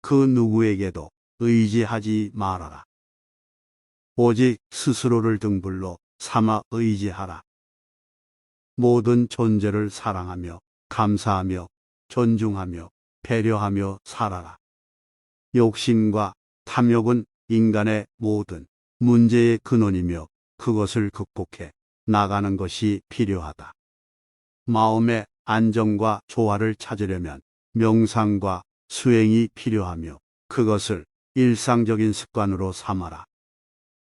그 누구에게도 의지하지 말아라. 오직 스스로를 등불로 삼아 의지하라. 모든 존재를 사랑하며 감사하며 존중하며 배려하며 살아라. 욕심과 탐욕은 인간의 모든 문제의 근원이며 그것을 극복해 나가는 것이 필요하다. 마음의 안정과 조화를 찾으려면 명상과 수행이 필요하며 그것을 일상적인 습관으로 삼아라.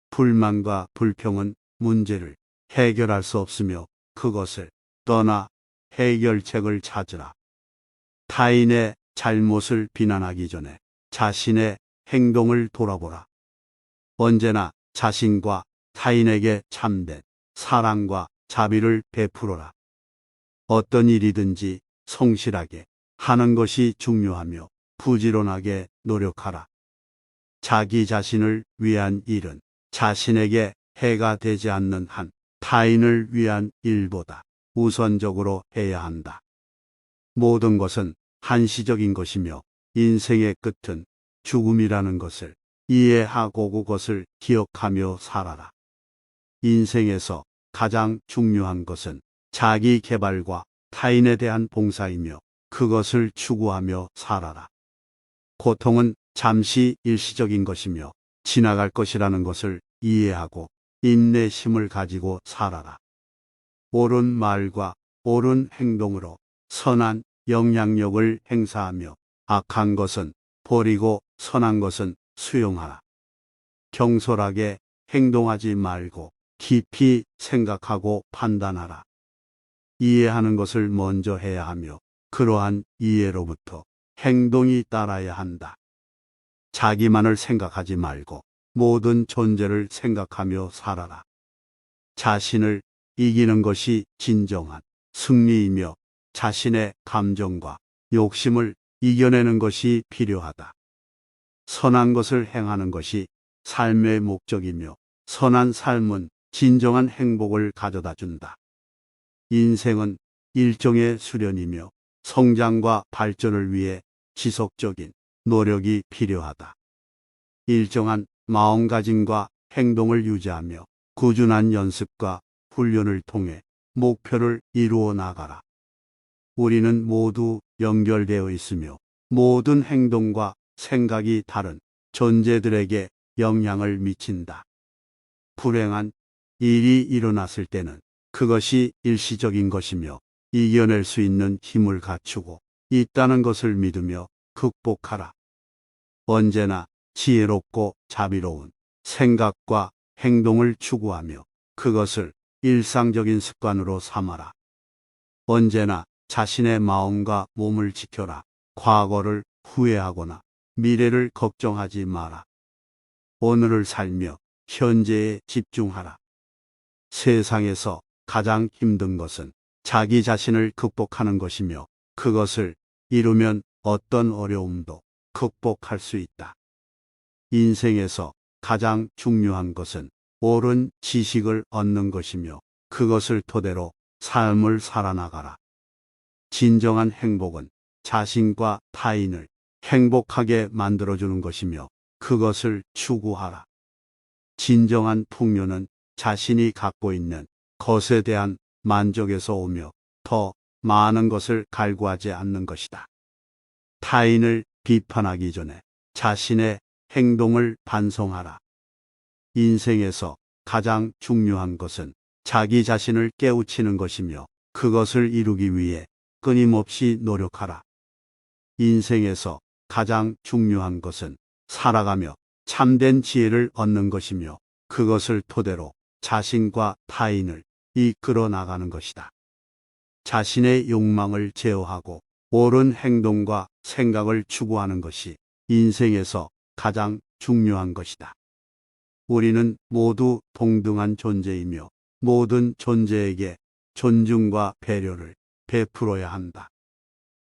불만과 불평은 문제를 해결할 수 없으며 그것을 떠나 해결책을 찾으라. 타인의 잘못을 비난하기 전에 자신의 행동을 돌아보라. 언제나 자신과 타인에게 참된 사랑과 자비를 베풀어라. 어떤 일이든지 성실하게 하는 것이 중요하며 부지런하게 노력하라. 자기 자신을 위한 일은 자신에게 해가 되지 않는 한 타인을 위한 일보다 우선적으로 해야 한다. 모든 것은 한시적인 것이며 인생의 끝은 죽음이라는 것을 이해하고 그것을 기억하며 살아라. 인생에서 가장 중요한 것은 자기 개발과 타인에 대한 봉사이며 그것을 추구하며 살아라. 고통은 잠시 일시적인 것이며 지나갈 것이라는 것을 이해하고 인내심을 가지고 살아라. 옳은 말과 옳은 행동으로 선한 영향력을 행사하며 악한 것은 버리고 선한 것은 수용하라. 경솔하게 행동하지 말고 깊이 생각하고 판단하라. 이해하는 것을 먼저 해야 하며 그러한 이해로부터 행동이 따라야 한다. 자기만을 생각하지 말고 모든 존재를 생각하며 살아라. 자신을 이기는 것이 진정한 승리이며 자신의 감정과 욕심을 이겨내는 것이 필요하다. 선한 것을 행하는 것이 삶의 목적이며 선한 삶은 진정한 행복을 가져다 준다. 인생은 일종의 수련이며 성장과 발전을 위해 지속적인 노력이 필요하다. 일정한 마음가짐과 행동을 유지하며 꾸준한 연습과 훈련을 통해 목표를 이루어 나가라. 우리는 모두 연결되어 있으며 모든 행동과 생각이 다른 존재들에게 영향을 미친다. 불행한 일이 일어났을 때는 그것이 일시적인 것이며 이겨낼 수 있는 힘을 갖추고 있다는 것을 믿으며 극복하라. 언제나 지혜롭고 자비로운 생각과 행동을 추구하며 그것을 일상적인 습관으로 삼아라. 언제나 자신의 마음과 몸을 지켜라. 과거를 후회하거나 미래를 걱정하지 마라. 오늘을 살며 현재에 집중하라. 세상에서 가장 힘든 것은 자기 자신을 극복하는 것이며 그것을 이루면 어떤 어려움도 극복할 수 있다. 인생에서 가장 중요한 것은 옳은 지식을 얻는 것이며 그것을 토대로 삶을 살아나가라. 진정한 행복은 자신과 타인을 행복하게 만들어주는 것이며 그것을 추구하라. 진정한 풍요는 자신이 갖고 있는 것에 대한 만족에서 오며 더 많은 것을 갈구하지 않는 것이다. 타인을 비판하기 전에 자신의 행동을 반성하라. 인생에서 가장 중요한 것은 자기 자신을 깨우치는 것이며 그것을 이루기 위해 끊임없이 노력하라. 인생에서 가장 중요한 것은 살아가며 참된 지혜를 얻는 것이며 그것을 토대로 자신과 타인을 이끌어 나가는 것이다. 자신의 욕망을 제어하고 옳은 행동과 생각을 추구하는 것이 인생에서 가장 중요한 것이다. 우리는 모두 동등한 존재이며 모든 존재에게 존중과 배려를 베풀어야 한다.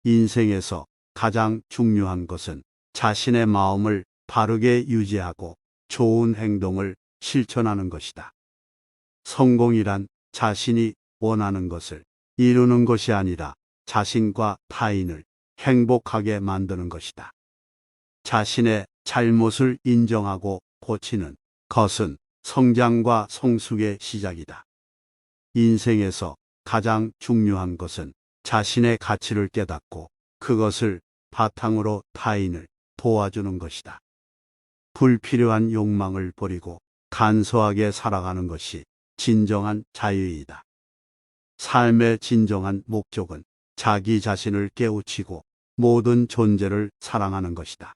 인생에서 가장 중요한 것은 자신의 마음을 바르게 유지하고 좋은 행동을 실천하는 것이다. 성공이란 자신이 원하는 것을 이루는 것이 아니라 자신과 타인을 행복하게 만드는 것이다. 자신의 잘못을 인정하고 고치는 것은 성장과 성숙의 시작이다. 인생에서 가장 중요한 것은 자신의 가치를 깨닫고 그것을 바탕으로 타인을 도와주는 것이다. 불필요한 욕망을 버리고 간소하게 살아가는 것이 진정한 자유이다. 삶의 진정한 목적은 자기 자신을 깨우치고 모든 존재를 사랑하는 것이다.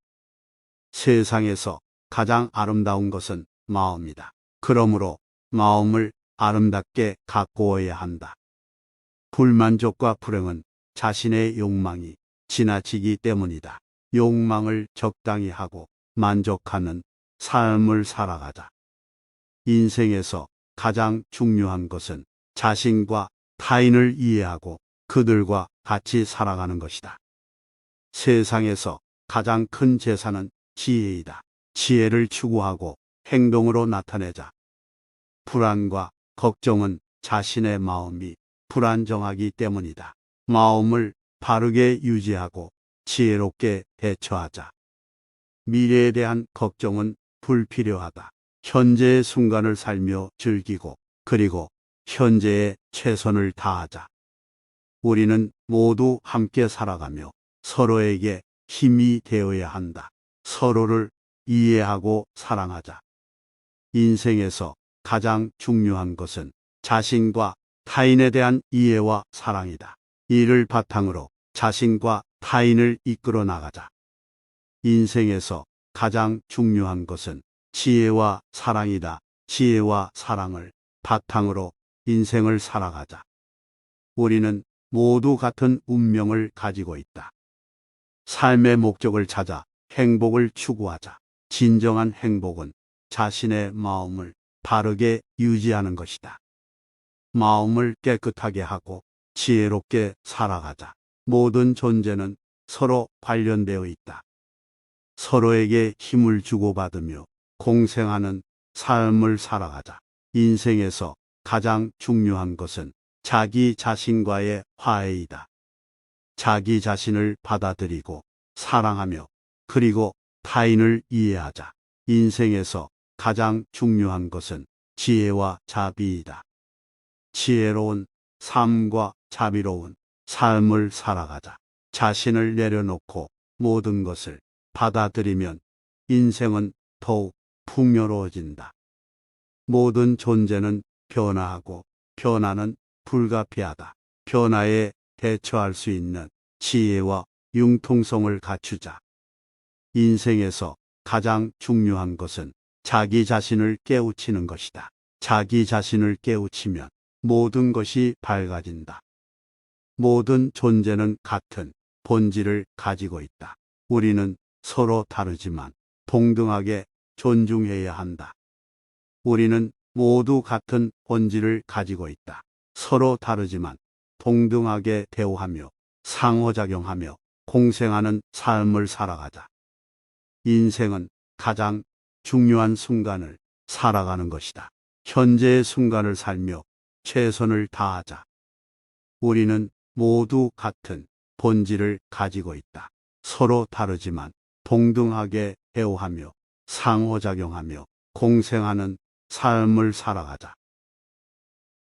세상에서 가장 아름다운 것은 마음이다. 그러므로 마음을 아름답게 가꾸어야 한다. 불만족과 불행은 자신의 욕망이 지나치기 때문이다. 욕망을 적당히 하고 만족하는 삶을 살아가자. 인생에서 가장 중요한 것은 자신과 타인을 이해하고 그들과 같이 살아가는 것이다. 세상에서 가장 큰 재산은 지혜이다. 지혜를 추구하고 행동으로 나타내자. 불안과 걱정은 자신의 마음이 불안정하기 때문이다. 마음을 바르게 유지하고 지혜롭게 대처하자. 미래에 대한 걱정은 불필요하다. 현재의 순간을 살며 즐기고 그리고 현재에 최선을 다하자. 우리는 모두 함께 살아가며 서로에게 힘이 되어야 한다. 서로를 이해하고 사랑하자. 인생에서 가장 중요한 것은 자신과 타인에 대한 이해와 사랑이다. 이를 바탕으로 자신과 타인을 이끌어 나가자. 인생에서 가장 중요한 것은 지혜와 사랑이다. 지혜와 사랑을 바탕으로 인생을 살아가자. 우리는 모두 같은 운명을 가지고 있다. 삶의 목적을 찾아 행복을 추구하자. 진정한 행복은 자신의 마음을 바르게 유지하는 것이다. 마음을 깨끗하게 하고 지혜롭게 살아가자. 모든 존재는 서로 관련되어 있다. 서로에게 힘을 주고받으며 공생하는 삶을 살아가자. 인생에서 가장 중요한 것은 자기 자신과의 화해이다. 자기 자신을 받아들이고 사랑하며 그리고 타인을 이해하자. 인생에서 가장 중요한 것은 지혜와 자비이다. 지혜로운 삶과 자비로운 삶을 살아가자. 자신을 내려놓고 모든 것을 받아들이면 인생은 더욱 풍요로워진다. 모든 존재는 변화하고 변화는 불가피하다. 변화에 대처할 수 있는 지혜와 융통성을 갖추자. 인생에서 가장 중요한 것은 자기 자신을 깨우치는 것이다. 자기 자신을 깨우치면 모든 것이 밝아진다. 모든 존재는 같은 본질을 가지고 있다. 우리는 서로 다르지만 동등하게 존중해야 한다. 우리는 모두 같은 본질을 가지고 있다. 서로 다르지만 동등하게 대우하며 상호작용하며 공생하는 삶을 살아가자. 인생은 가장 중요한 순간을 살아가는 것이다. 현재의 순간을 살며 최선을 다하자. 우리는 모두 같은 본질을 가지고 있다. 서로 다르지만 동등하게 대우하며 상호작용하며 공생하는 삶을 살아가자.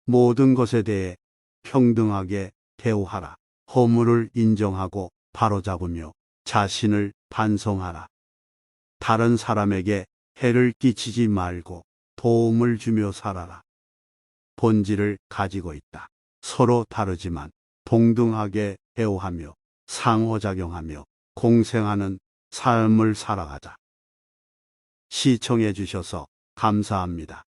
모든 것에 대해 평등하게 대우하라. 허물을 인정하고 바로잡으며 자신을 반성하라. 다른 사람에게 해를 끼치지 말고 도움을 주며 살아라. 본질을 가지고 있다. 서로 다르지만 동등하게 대우하며 상호작용하며 공생하는 삶을 살아가자. 시청해 주셔서 감사합니다.